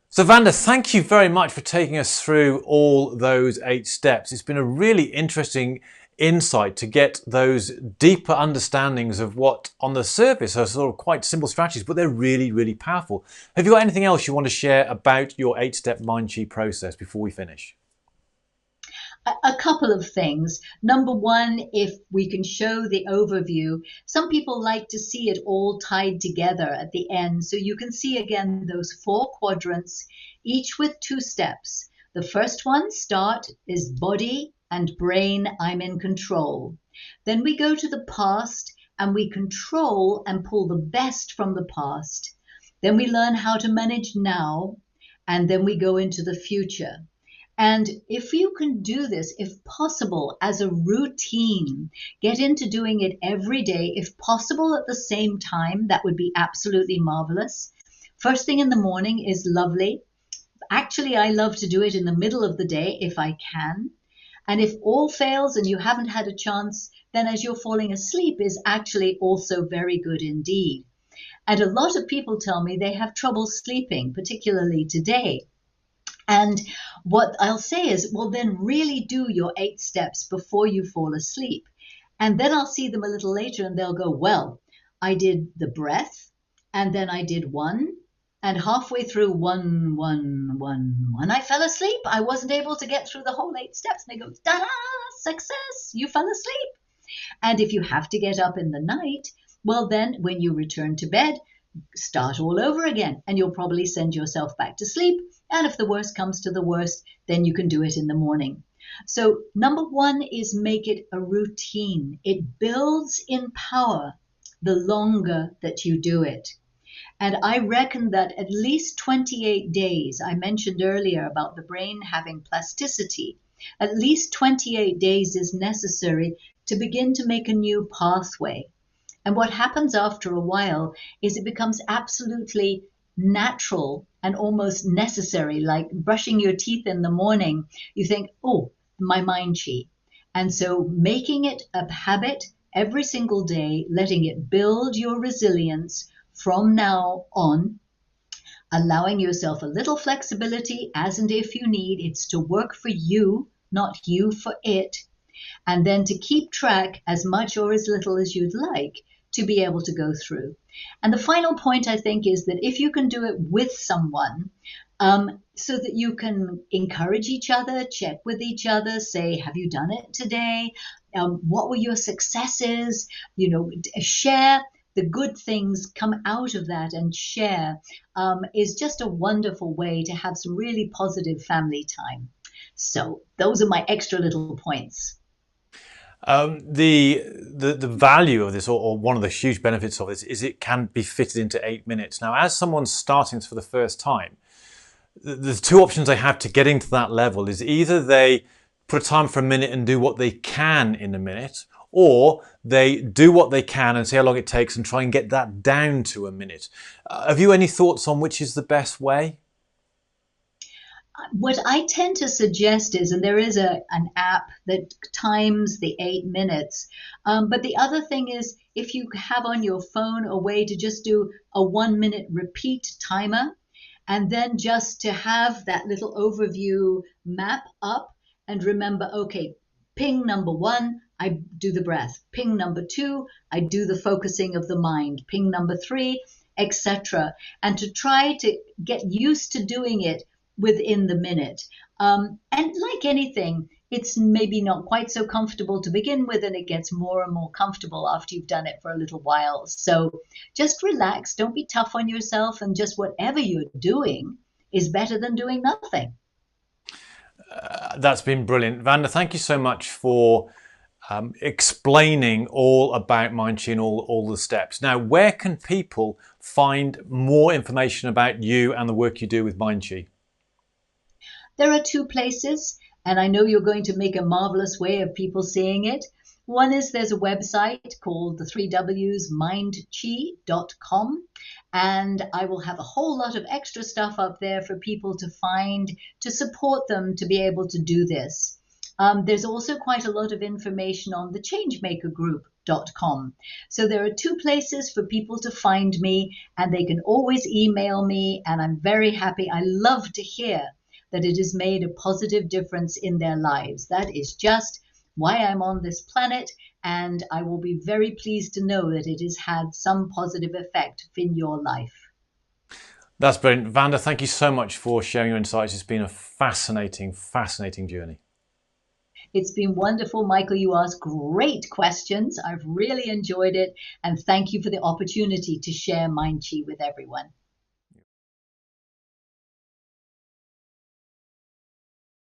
So, Vanda, thank you very much for taking us through all those 8 steps. It's been a really interesting insight to get those deeper understandings of what, on the surface, are sort of quite simple strategies, but they're really, really powerful. Have you got anything else you want to share about your 8 step Mind Chi process before we finish? A couple of things. Number one, if we can show the overview, some people like to see it all tied together at the end. So you can see again those 4 quadrants, each with 2 steps. The first one, start, is body and brain, I'm in control. Then we go to the past and we control and pull the best from the past. Then we learn how to manage now, and then we go into the future. And if you can do this, if possible, as a routine, get into doing it every day, if possible at the same time, that would be absolutely marvelous. First thing in the morning is lovely. Actually, I love to do it in the middle of the day if I can. And if all fails and you haven't had a chance, then as you're falling asleep is actually also very good indeed. And a lot of people tell me they have trouble sleeping, particularly today. And what I'll say is, well, then really do your 8 steps before you fall asleep. And then I'll see them a little later and they'll go, well, I did the breath and then I did one. And halfway through one, I fell asleep. I wasn't able to get through the whole 8 steps. And they go, ta da, success, you fell asleep. And if you have to get up in the night, well, then when you return to bed, start all over again and you'll probably send yourself back to sleep. And if the worst comes to the worst, then you can do it in the morning. So number one is make it a routine. It builds in power the longer that you do it. And I reckon that at least 28 days, I mentioned earlier about the brain having plasticity, at least 28 days is necessary to begin to make a new pathway. And what happens after a while is it becomes absolutely natural and almost necessary, like brushing your teeth in the morning. You think, oh, my mind chi. And so making it a habit every single day, letting it build your resilience from now on, allowing yourself a little flexibility as and if you need. It's to work for you, not you for it. And then to keep track as much or as little as you'd like to be able to go through. And the final point, I think, is that if you can do it with someone, so that you can encourage each other, check with each other, say, have you done it today? What were your successes? Share the good things, come out of that and share, is just a wonderful way to have some really positive family time. So those are my extra little points. The value of this, or one of the huge benefits of this, is it can be fitted into 8 minutes. Now, as someone's starting this for the first time, the two options they have to getting to that level is either they put a time for a minute and do what they can in a minute, or they do what they can and see how long it takes and try and get that down to a minute. Have you any thoughts on which is the best way? What I tend to suggest is, and there is an app that times the 8 minutes, but the other thing is if you have on your phone a way to just do a 1 minute repeat timer, and then just to have that little overview map up and remember, okay, ping number one, I do the breath. Ping number two, I do the focusing of the mind. Ping number three, etc. And to try to get used to doing it within the minute. And like anything, it's maybe not quite so comfortable to begin with, and it gets more and more comfortable after you've done it for a little while. So just relax, don't be tough on yourself, and just whatever you're doing is better than doing nothing. That's been brilliant. Vanda, thank you so much for explaining all about Mind Chi and all the steps. Now, where can people find more information about you and the work you do with Mind Chi? There are 2 places, and I know you're going to make a marvelous way of people seeing it. One is there's a website called the 3Ws mindchi.com, and I will have a whole lot of extra stuff up there for people to find to support them to be able to do this. There's also quite a lot of information on the changemakergroup.com. So there are two places for people to find me, and they can always email me, and I'm very happy. I love to hear that it has made a positive difference in their lives. That is just why I'm on this planet, and I will be very pleased to know that it has had some positive effect in your life. That's brilliant. Vanda, thank you so much for sharing your insights. It's been a fascinating, fascinating journey. It's been wonderful, Michael. You asked great questions. I've really enjoyed it. And thank you for the opportunity to share Mind Chi with everyone.